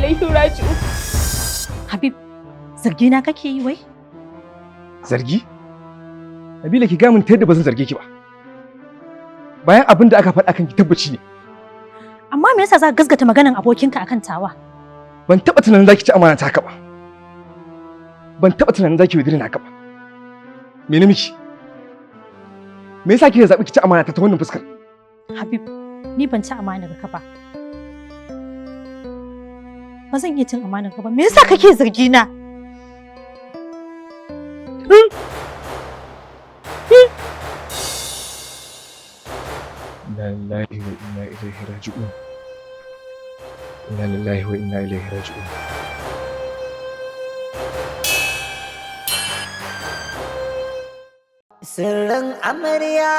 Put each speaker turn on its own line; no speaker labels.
ilaihi raji'un.
Habib, zargi na kake yi wai?
Zargi? Nabila ki ga mun ta yadda ba zan zarge ki ba. Bayan abin da aka faɗa kan ki tabbaci ne.
Amma me yasa za ka gaskata maganan abokinka akan tawa?
Ban taɓa tunanin za ki ci amana ta haka ba. Ban taɓa tunanin za ki yaudare ni haka ba. Me ne miki? Me yasa kike zaɓi ki ci amana ta wannan fuskar?
Habib, ni ban ci amanar ka ba. Ba zan iya cin amanar ka ba. Me yasa kake zargi na?
Inna lillahi wa inna ilaihi raji'un. Inna lillahi wa inna ilaihi raji'un.
Sirrin amarya